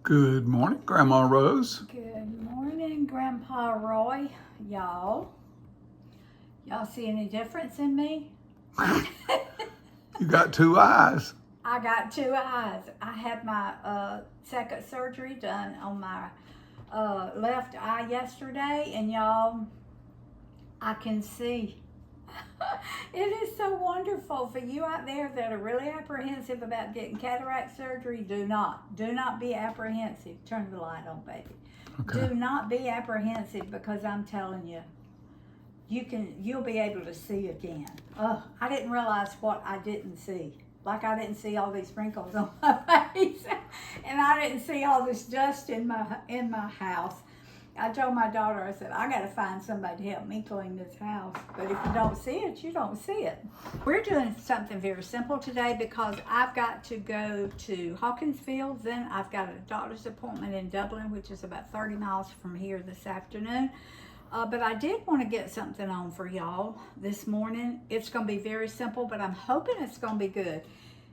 Good morning, Grandma Rose. Good morning, Grandpa Roy. Y'all see any difference in me? You got two eyes. I got two eyes. I had my second surgery done on my left eye yesterday, and y'all, I can see. It is so wonderful. For you out there that are really apprehensive about getting cataract surgery, do not be apprehensive. Turn the light on, baby. Okay. Do not be apprehensive, because I'm telling you, you'll be able to see again. I didn't realize what I didn't see. Like, I didn't see all these wrinkles on my face, and I didn't see all this dust in my house. I told my daughter, I said, I got to find somebody to help me clean this house. But if you don't see it, you don't see it. We're doing something very simple today because I've got to go to Hawkinsville. Then I've got a doctor's appointment in Dublin, which is about 30 miles from here this afternoon. But I did want to get something on for y'all this morning. It's going to be very simple, but I'm hoping it's going to be good.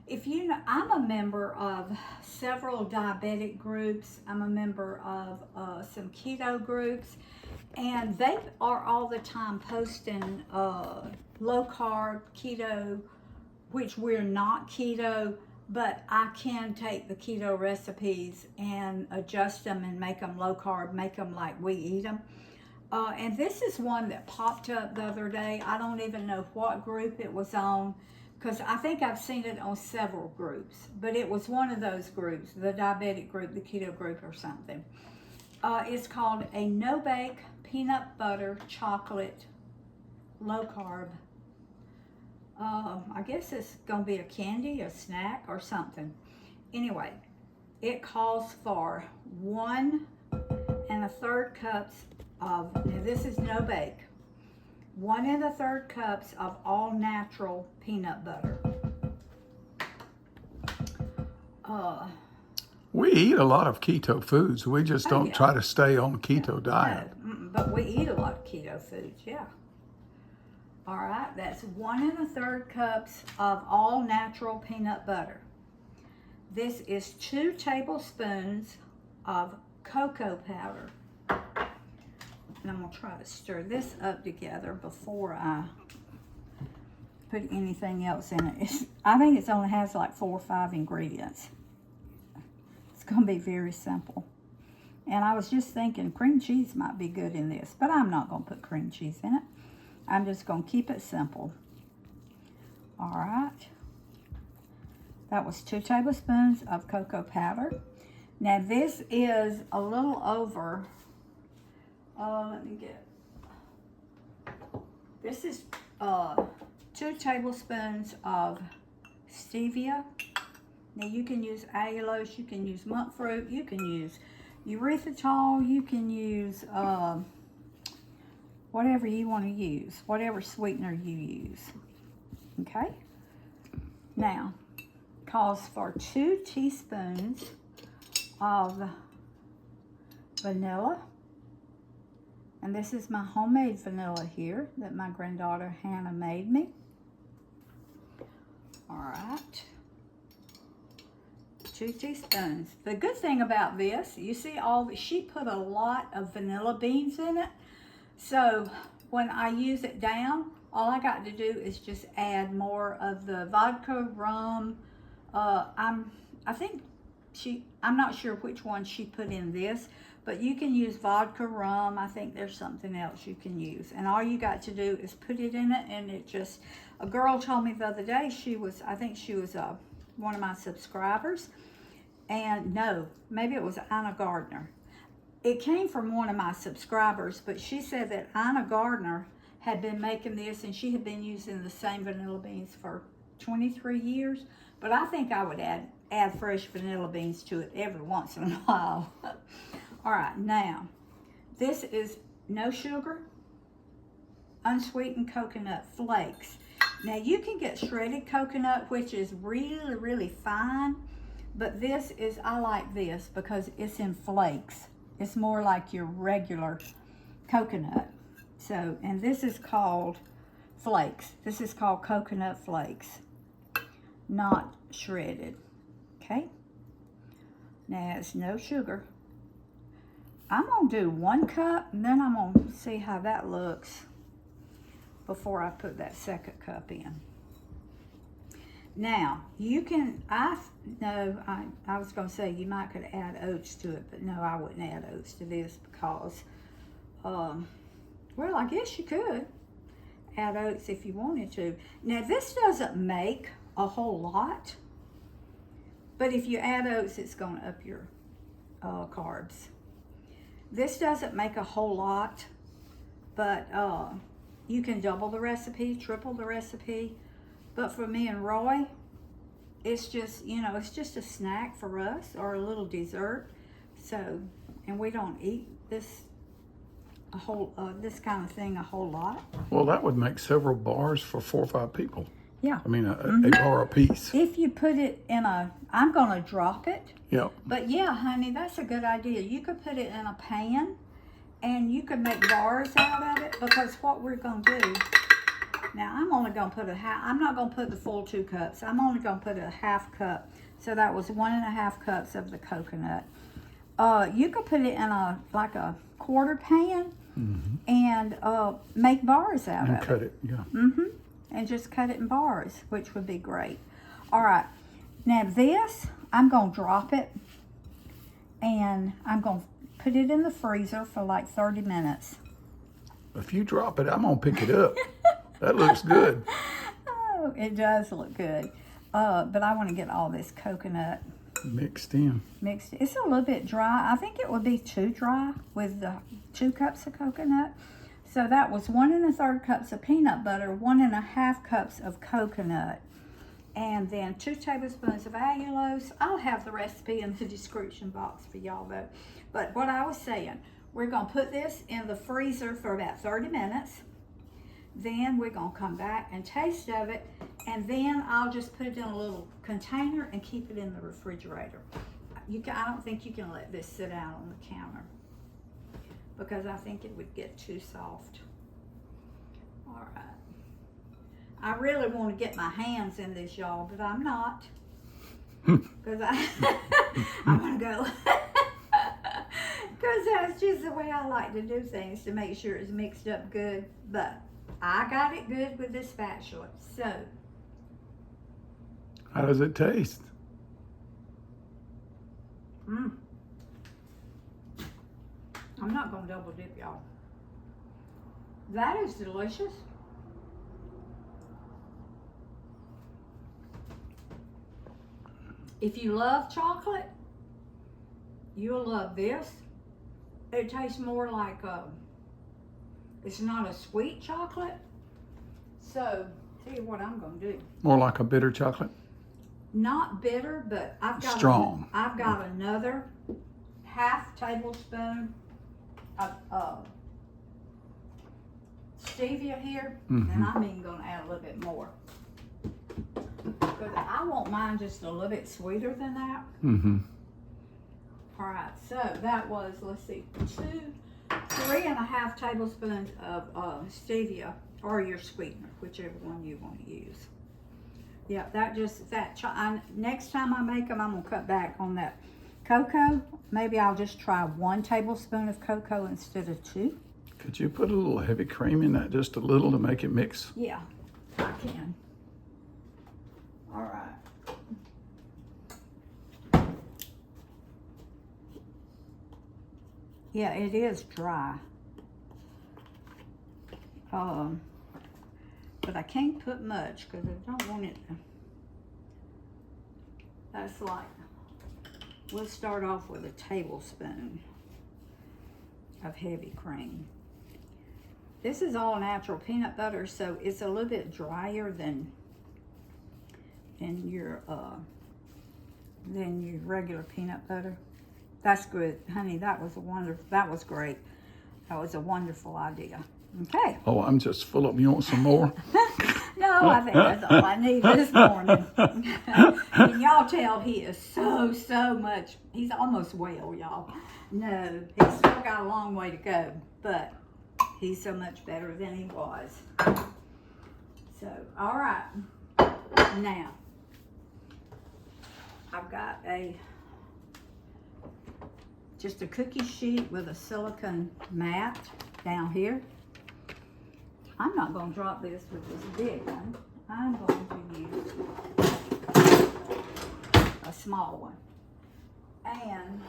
If you know, I'm a member of several diabetic groups. I'm a member of some keto groups, and they are all the time posting low carb, keto, which we're not keto, but I can take the keto recipes and adjust them and make them low carb, make them like we eat them. And this is one that popped up the other day. I don't even know what group it was on, because I think I've seen it on several groups, but it was one of those groups, the diabetic group, the keto group or something. It's called a no-bake peanut butter chocolate low carb. I guess it's going to be a candy, a snack, or something. Anyway, it calls for 1 1/3 cups of, now this is no bake, 1 1/3 cups of all natural peanut butter. We eat a lot of keto foods. We just don't try to stay on a keto diet. No, but we eat a lot of keto foods, yeah. All right, that's 1 1/3 cups of all natural peanut butter. This is 2 tablespoons of cocoa powder. And I'm going to try to stir this up together before I put anything else in it. I think it only has like 4 or 5 ingredients. It's going to be very simple. And I was just thinking cream cheese might be good in this, but I'm not going to put cream cheese in it. I'm just going to keep it simple. All right. That was 2 tablespoons of cocoa powder. Now this is a little over, this is 2 tablespoons of stevia. Now you can use allulose, you can use monk fruit, you can use erythritol, you can use whatever you want to use, whatever sweetener you use. Okay? Now, calls for 2 teaspoons of vanilla. And this is my homemade vanilla here that my granddaughter Hannah made me. All right. 2 teaspoons. The good thing about this, you see she put a lot of vanilla beans in it. So when I use it down, all I got to do is just add more of the vodka, rum. I'm not sure which one she put in this, but you can use vodka, rum. I think there's something else you can use. And all you got to do is put it in it, and it just, a girl told me the other day, I think she was one of my subscribers. And no, maybe it was Anna Gardner. It came from one of my subscribers, but she said that Anna Gardner had been making this, and she had been using the same vanilla beans for 23 years. But I think I would add fresh vanilla beans to it every once in a while. All right, now, this is no sugar, unsweetened coconut flakes. Now, you can get shredded coconut, which is really, really fine, but this is, I like this because it's in flakes. It's more like your regular coconut. So, and this is called flakes. This is called coconut flakes, not shredded. Okay? Now it's no sugar. I'm gonna do 1 cup and then I'm gonna see how that looks before I put that 2nd cup in. Now, you can, I was going to say you might could add oats to it, but no, I wouldn't add oats to this because, well, I guess you could add oats if you wanted to. Now, this doesn't make a whole lot, but if you add oats, it's going to up your carbs. This doesn't make a whole lot, but you can double the recipe, triple the recipe. But for me and Roy, it's just, you know, it's just a snack for us or a little dessert. So, and we don't eat this this kind of thing a whole lot. Well, that would make several bars for 4 or 5 people. Yeah. I mean, a bar a piece. If you put it in I'm going to drop it. Yeah. But yeah, honey, that's a good idea. You could put it in a pan and you could make bars out of it because what we're going to do, now I'm only going to put I'm not going to put the full 2 cups. I'm only going to put a 1/2 cup. So that was 1.5 cups of the coconut. You could put it in a 1/4 pan and make bars out of it. And cut it, yeah. And just cut it in bars, which would be great. All right, now this, I'm going to drop it and I'm going to put it in the freezer for like 30 minutes. If you drop it, I'm going to pick it up. That looks good. Oh, it does look good. But I want to get all this coconut Mixed in. It's a little bit dry. I think it would be too dry with the 2 cups of coconut. So that was 1 1/3 cups of peanut butter, 1 1/2 cups of coconut, and then 2 tablespoons of allulose. I'll have the recipe in the description box for y'all though. But what I was saying, we're gonna put this in the freezer for about 30 minutes. Then we're gonna come back and taste of it, and then I'll just put it in a little container and keep it in the refrigerator. I don't think you can let this sit out on the counter because I think it would get too soft. All right. I really want to get my hands in this, y'all, but I'm not. Because I'm going to go. Because that's just the way I like to do things, to make sure it's mixed up good. But I got it good with this spatula. So. How does it taste? I'm not going to double dip, y'all. That is delicious. If you love chocolate, you'll love this. It tastes more like it's not a sweet chocolate. So, tell you what I'm going to do. More like a bitter chocolate? Not bitter, but I've got strong. I've got another 1/2 tablespoon of stevia here, and I'm even going to add a little bit more. Because I want mine just a little bit sweeter than that. All right, so that was, let's see, 3.5 tablespoons of stevia, or your sweetener, whichever one you want to use. Yeah, next time I make them, I'm going to cut back on that cocoa. Maybe I'll just try 1 tablespoon of cocoa instead of 2. Could you put a little heavy cream in that, just a little, to make it mix? Yeah, I can. All right. Yeah, it is dry. But I can't put much because I don't want it. That's like, we'll start off with a tablespoon of heavy cream. This is all natural peanut butter, so it's a little bit drier than your regular peanut butter. That's good, honey. That was great. That was a wonderful idea. Okay. Oh, I'm just full of. You want some more? No, I think that's all I need this morning. Can y'all tell he is so much? He's almost well, y'all. No, he's still got a long way to go, but he's so much better than he was. So, all right. Now, I've got a just a cookie sheet with a silicone mat down here. I'm not going to drop this with this big one. I'm going to use a small one. And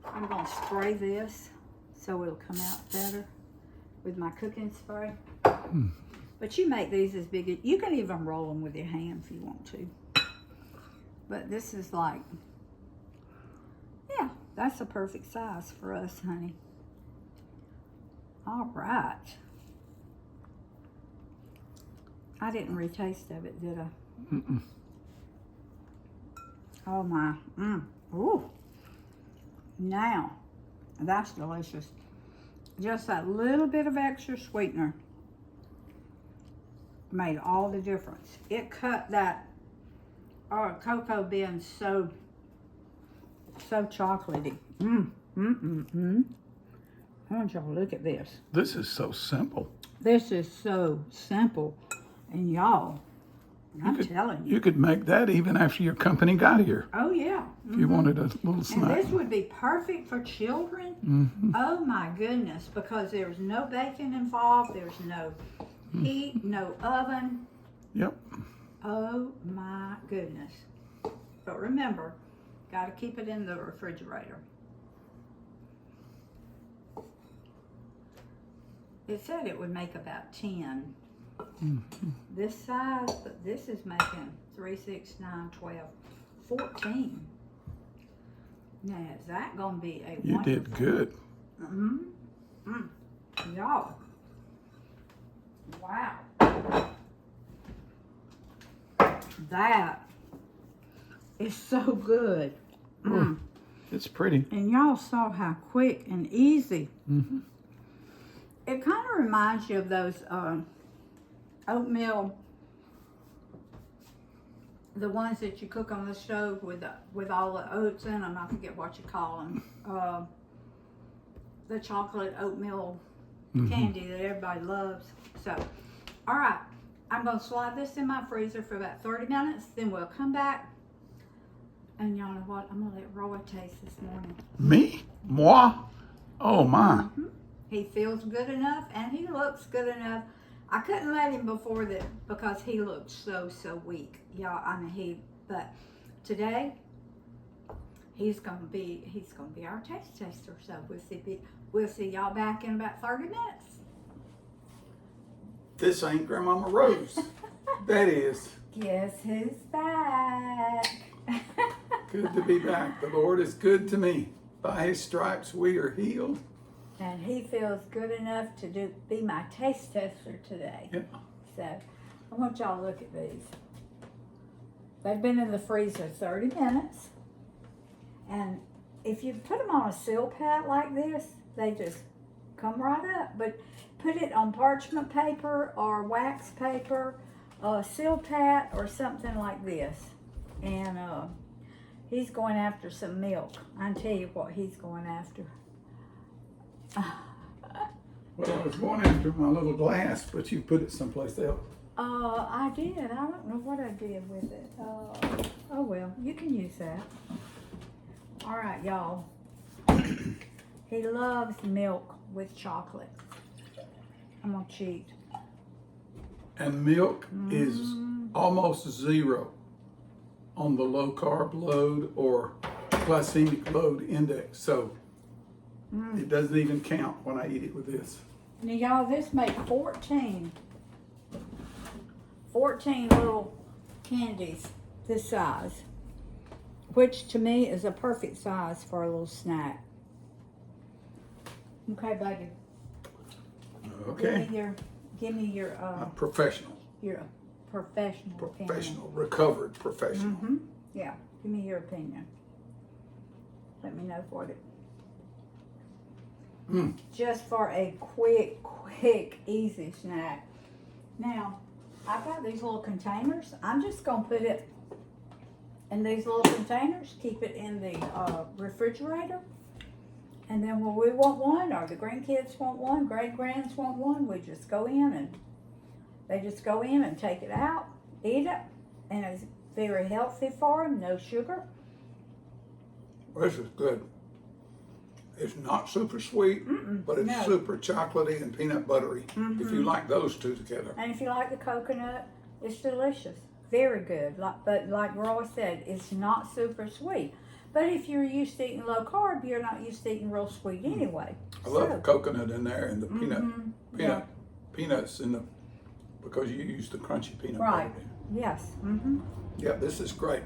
I'm going to spray this so it'll come out better with my cooking spray. But you make these as big as, you can even roll them with your hand if you want to. But this is like, yeah, that's a perfect size for us, honey. All right. I didn't retaste of it, did I? Oh my, ooh. Now, that's delicious. Just that little bit of extra sweetener made all the difference. It cut that cocoa being so chocolatey. I want y'all to look at this. This is so simple. This is so simple. And y'all, I'm telling you. You could make that even after your company got here. Oh, yeah. If you wanted a little snack. And this would be perfect for children. Oh, my goodness. Because there's no bacon involved. There's no heat, no oven. Yep. Oh, my goodness. But remember, got to keep it in the refrigerator. It said it would make about 10. This size, but this is making 3, 6, 9, 12, 14. Now, is that going to be a You wonderful... did good. Y'all. Wow. That is so good. It's pretty. And y'all saw how quick and easy. It kind of reminds you of those oatmeal, the ones that you cook on the stove with all the oats in them. I forget what you call them. The chocolate oatmeal candy that everybody loves. So, all right, I'm going to slide this in my freezer for about 30 minutes. Then we'll come back. And y'all know what? I'm going to let Roy taste this morning. Me? Moi? Oh, my. He feels good enough and he looks good enough. I couldn't let him before that because he looked so weak. Y'all, I mean but today he's gonna be our taste tester. So we'll see y'all back in about 30 minutes. This ain't Grandmama Rose. That is. Guess who's back? Good to be back. The Lord is good to me. By his stripes we are healed. And he feels good enough to be my taste tester today. Yeah. So I want y'all to look at these. They've been in the freezer 30 minutes. And if you put them on a seal pad like this, they just come right up. But put it on parchment paper or wax paper, seal pad or something like this. And he's going after some milk. I can tell you what he's going after. Well, I was going after my little glass, but you put it someplace else. I did. I don't know what I did with it. Oh well, you can use that. All right, y'all. He loves milk with chocolate. I'm gonna cheat. And milk is almost zero on the low carb load or glycemic load index. So it doesn't even count when I eat it with this. Now, y'all, this made 14 little candies this size, which to me is a perfect size for a little snack. Okay, baby. Okay. Give me your Professional. Your professional Professional. Recovered professional. Yeah, give me your opinion. Let me know what it. Just for a quick, easy snack. Now, I've got these little containers. I'm just going to put it in these little containers, keep it in the refrigerator. And then when we want one, or the grandkids want one, great-grands want one, we just go in and they just go in and take it out, eat it, and it's very healthy for them, no sugar. This is good. It's not super sweet, but it's no. super chocolatey and peanut buttery. If you like those two together. And if you like the coconut, it's delicious. Very good. But like Roy said, it's not super sweet. But if you're used to eating low carb, you're not used to eating real sweet anyway. I love the coconut in there and the Yeah. peanuts in the, because you use the crunchy peanut Right. butter. Yes. Yeah, this is great.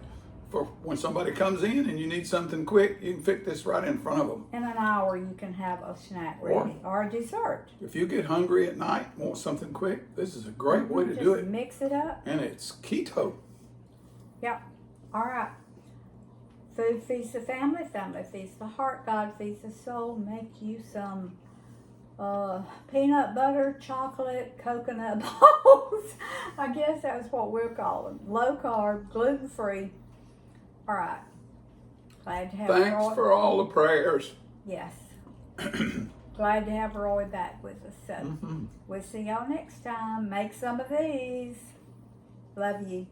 For when somebody comes in and you need something quick, you can fit this right in front of them. In an hour, you can have a snack ready or a dessert. If you get hungry at night, want something quick, this is a great way to Just do it. mix it up. And it's keto. Yep. All right. Food feeds the family, family feeds the heart, God feeds the soul. Make you some peanut butter, chocolate, coconut balls. I guess that's what we'll call them. Low carb, gluten free. All right. Glad to have Thanks Roy. for all the prayers. Yes. Glad to have Roy back with us. So we'll see y'all next time. Make some of these. Love you.